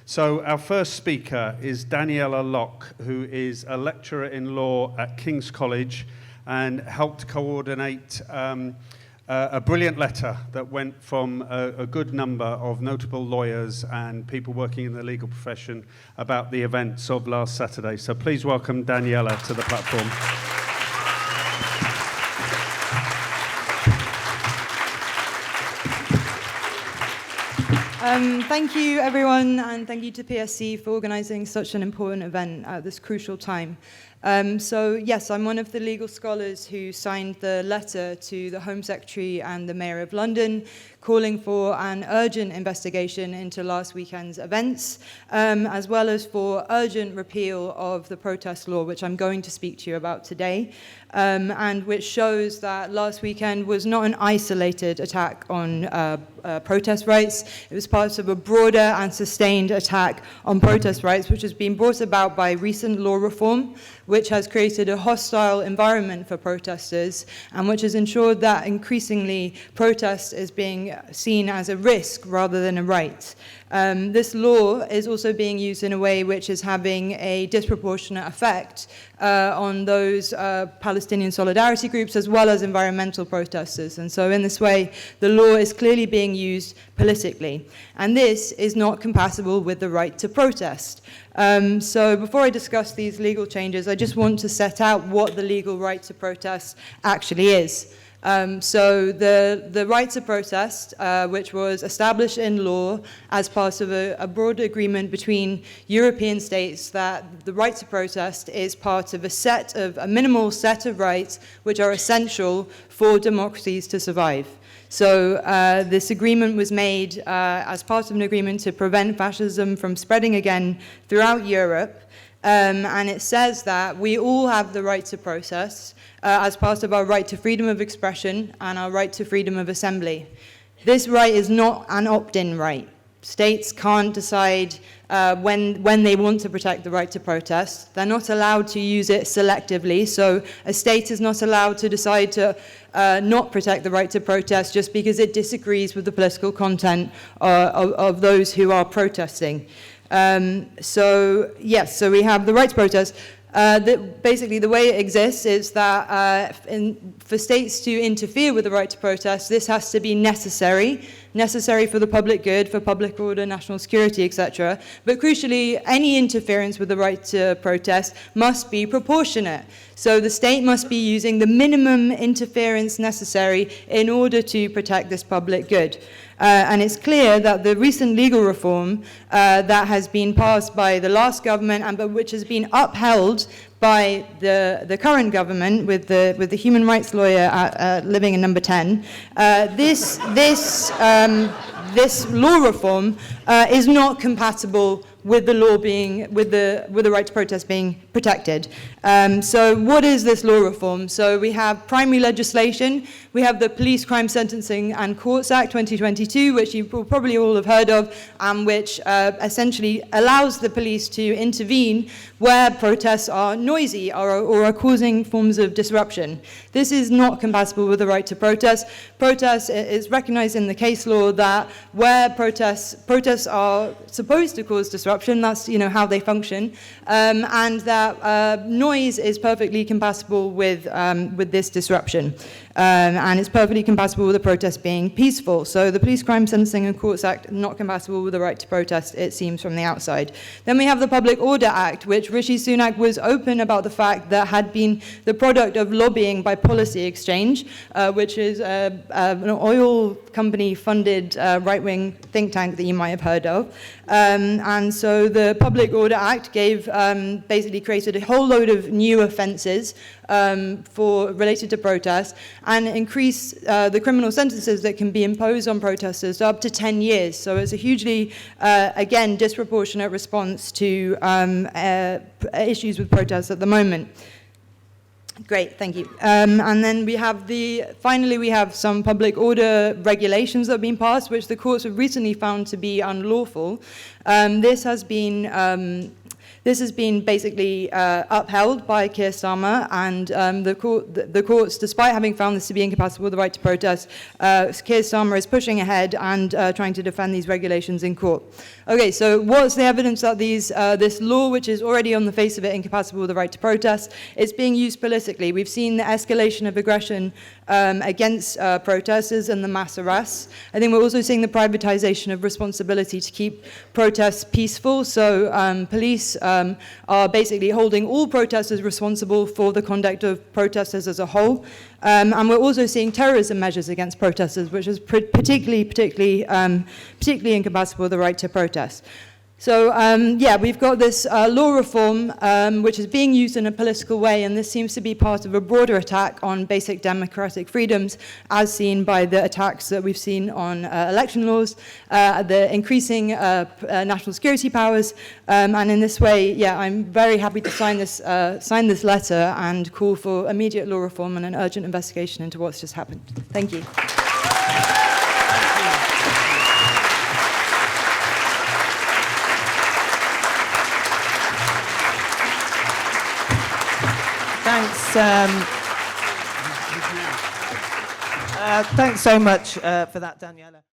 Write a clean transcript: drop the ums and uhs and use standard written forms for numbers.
So our first speaker is Daniella Lock, who is a lecturer in law at King's College and helped coordinate a brilliant letter that went from a good number of notable lawyers and people working in the legal profession about the events of last Saturday. So please welcome Daniella to the platform. Thank you, everyone, and thank you to PSC for organising such an important event at this crucial time. So, yes, I'm one of the legal scholars who signed the letter to the Home Secretary and the Mayor of London calling for an urgent investigation into last weekend's events, as well as for urgent repeal of the protest law, which I'm going to speak to you about today, and which shows that last weekend was not an isolated attack on protest rights. It was part of a broader and sustained attack on protest rights, which has been brought about by recent law reform, which has created a hostile environment for protesters and which has ensured that increasingly protest is being seen as a risk rather than a right. This law is also being used in a way which is having a disproportionate effect on those Palestinian solidarity groups as well as environmental protesters. And so in this way, the law is clearly being used politically. And this is not compatible with the right to protest. So before I discuss these legal changes, I just want to set out what the legal right to protest actually is. So the right to protest, which was established in law as part of a broad agreement between European states that the right to protest is part of a minimal set of rights which are essential for democracies to survive. So this agreement was made as part of an agreement to prevent fascism from spreading again throughout Europe. And it says that we all have the right to protest as part of our right to freedom of expression and our right to freedom of assembly. This right is not an opt-in right. States can't decide when they want to protect the right to protest. They're not allowed to use it selectively. So a state is not allowed to decide to not protect the right to protest just because it disagrees with the political content of those who are protesting. So we have the right to protest. Basically, the way it exists is that for states to interfere with the right to protest, this has to be necessary for the public good, for public order, national security, etc. But crucially, any interference with the right to protest must be proportionate. So the state must be using the minimum interference necessary in order to protect this public good. And it's clear that the recent legal reform that has been passed by the last government but which has been upheld by the current government with the human rights lawyer living in number 10, this law reform is not compatible with the law with the right to protest being protected. So what is this law reform? So we have primary legislation. We have the Police Crime Sentencing and Courts Act 2022, which you will probably all have heard of, and which essentially allows the police to intervene where protests are noisy or are causing forms of disruption. This is not compatible with the right to protest. Protest is recognized in the case law that where protests are supposed to cause disruption, that's how they function, and that noise is perfectly compatible with this disruption. And it's perfectly compatible with the protest being peaceful. So the Police Crime Sentencing and Courts Act, not compatible with the right to protest, it seems, from the outside. Then we have the Public Order Act, which Rishi Sunak was open about the fact that had been the product of lobbying by Policy Exchange, which is an oil company-funded right-wing think tank that you might have heard of. And so the Public Order Act basically created a whole load of new offences related to protests and increase the criminal sentences that can be imposed on protesters to up to 10 years. So it's a hugely, again, disproportionate response to issues with protests at the moment. Great, thank you. And then finally we have some public order regulations that have been passed, which the courts have recently found to be unlawful. This has been This has been basically upheld by Keir Starmer, and the courts, despite having found this to be incompatible with the right to protest, Keir Starmer is pushing ahead and trying to defend these regulations in court. Okay, so what's the evidence that this law, which is already on the face of it incompatible with the right to protest, is being used politically? We've seen the escalation of aggression against protesters and the mass arrests. I think we're also seeing the privatization of responsibility to keep protests peaceful. So police are basically holding all protesters responsible for the conduct of protesters as a whole. And we're also seeing terrorism measures against protesters, which is particularly incompatible with the right to protest. So, yeah, we've got this law reform which is being used in a political way, and this seems to be part of a broader attack on basic democratic freedoms, as seen by the attacks that we've seen on election laws, the increasing national security powers, and in this way, yeah, I'm very happy to sign this letter and call for immediate law reform and an urgent investigation into what's just happened. Thank you. Thanks so much for that, Daniella.